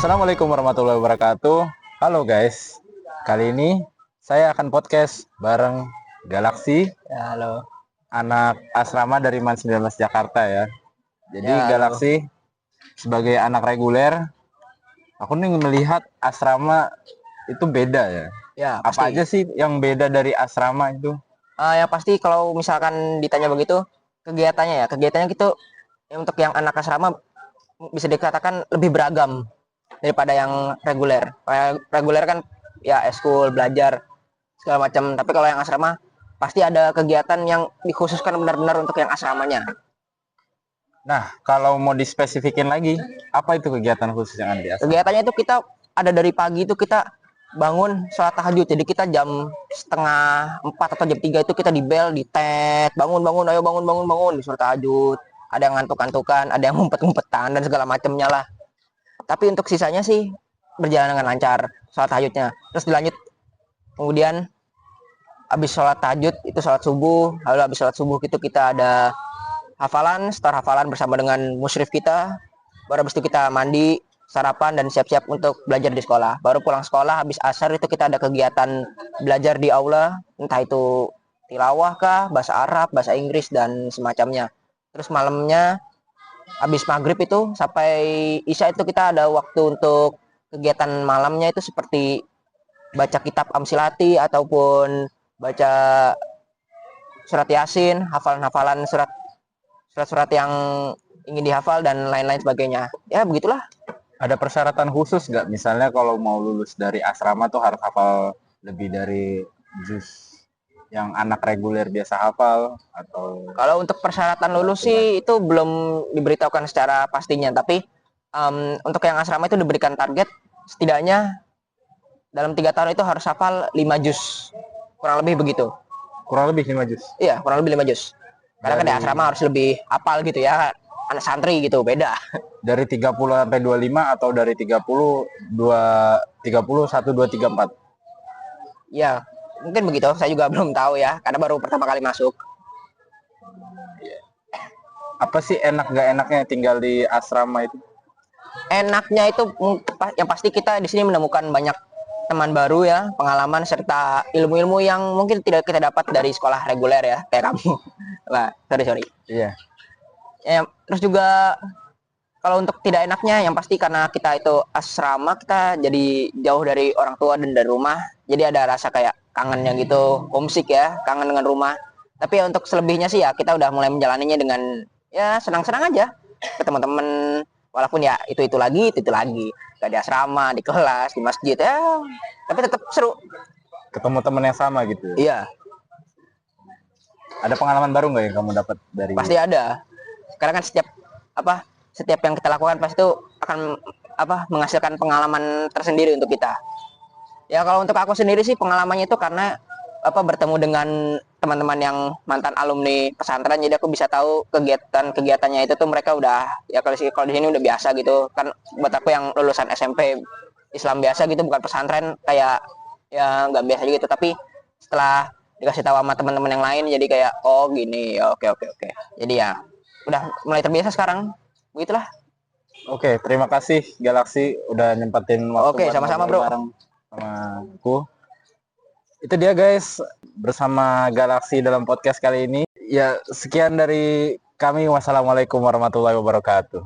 Assalamualaikum warahmatullahi wabarakatuh. Halo guys, kali ini saya akan podcast bareng Galaksi, Ya, halo. anak asrama dari MAN 19 Jakarta ya. Jadi Ya, halo. Galaksi sebagai anak reguler, aku nih melihat asrama itu beda ya. Ya, Apa pasti. aja sih yang beda dari asrama itu? Yang pasti kalau misalkan ditanya begitu, kegiatannya gitu untuk yang anak asrama bisa dikatakan lebih beragam daripada yang reguler. Kayak reguler kan ya eskul, belajar segala macam. Tapi kalau yang asrama pasti ada kegiatan yang dikhususkan benar-benar untuk yang asramanya. Nah, kalau mau dispesifikin lagi, apa itu kegiatan khusus yang ada di asrama? Kegiatannya itu kita ada dari pagi itu kita bangun sholat tahajud. Jadi kita jam setengah 4 atau jam 3 itu kita di bel, di tet, bangun bangun, ayo bangun bangun bangun, disuruh tahajud. Ada yang ngantuk-ngantukan, ada yang ngumpet-ngumpetan dan segala macamnya lah. Tapi untuk sisanya sih berjalan dengan lancar sholat tahajudnya. Terus dilanjut kemudian habis sholat tahajud itu sholat subuh, lalu habis sholat subuh itu kita ada hafalan, start hafalan bersama dengan musyrif kita. Baru habis itu kita mandi, sarapan dan siap-siap untuk belajar di sekolah. Baru pulang sekolah habis asar itu kita ada kegiatan belajar di aula, entah itu tilawah kah, bahasa Arab, bahasa Inggris dan semacamnya. Terus malamnya habis maghrib itu sampai isya itu kita ada waktu untuk kegiatan malamnya itu seperti baca kitab Amsilati ataupun baca surat Yasin, hafalan-hafalan surat-surat yang ingin dihafal dan lain-lain sebagainya. Ya begitulah. Ada persyaratan khusus nggak? Misalnya kalau mau lulus dari asrama tuh harus hafal lebih dari juz yang anak reguler biasa hafal atau Kalau untuk persyaratan lulus sih itu belum diberitahukan secara pastinya, tapi untuk yang asrama itu diberikan target setidaknya dalam 3 tahun itu harus hafal 5 juz, kurang lebih begitu. kurang lebih 5 juz. Iya, kurang lebih 5 juz. Karena kan di Dari asrama harus lebih hafal gitu ya, anak santri gitu beda. dari 30 sampai 25 atau dari 30 2 30 1 2 3 4. Ya, mungkin begitu. Saya juga belum tahu ya, karena baru pertama kali masuk. Apa sih enak nggak enaknya tinggal di asrama itu? Enaknya itu yang pasti kita di sini menemukan banyak teman baru ya, pengalaman serta ilmu-ilmu yang mungkin tidak kita dapat dari sekolah reguler ya, kayak kamu. Lah, sorry. Iya. Ya, terus juga kalau untuk tidak enaknya yang pasti karena kita itu asrama, kita jadi jauh dari orang tua dan dari rumah. Jadi ada rasa kayak kangennya gitu, homesick ya, kangen dengan rumah. Tapi ya untuk selebihnya sih ya kita udah mulai menjalaninya dengan ya senang-senang aja ke teman-teman, walaupun ya itu lagi gak di asrama, di kelas, di masjid ya, tapi tetap seru. Ketemu teman yang sama gitu. Iya, Ada pengalaman baru nggak yang kamu dapat dari pasti ada. Karena kan setiap yang kita lakukan pasti itu akan menghasilkan pengalaman tersendiri untuk kita. Ya kalau untuk aku sendiri sih pengalamannya itu karena bertemu dengan teman-teman yang mantan alumni pesantren, jadi aku bisa tahu kegiatannya itu tuh mereka udah ya kalau di sini udah biasa gitu kan. Buat aku yang lulusan SMP Islam biasa gitu, bukan pesantren, kayak ya nggak biasa gitu. Tapi setelah dikasih tahu sama teman-teman yang lain jadi kayak oh gini ya, oke, jadi ya udah mulai terbiasa sekarang begitulah. Oke, terima kasih Galaksi udah nyempetin waktu Oke, buat sama-sama, ngobrol bro. bareng sama aku. Itu dia guys, bersama Galaksi dalam podcast kali ini. Ya, sekian dari kami. Wassalamualaikum warahmatullahi wabarakatuh.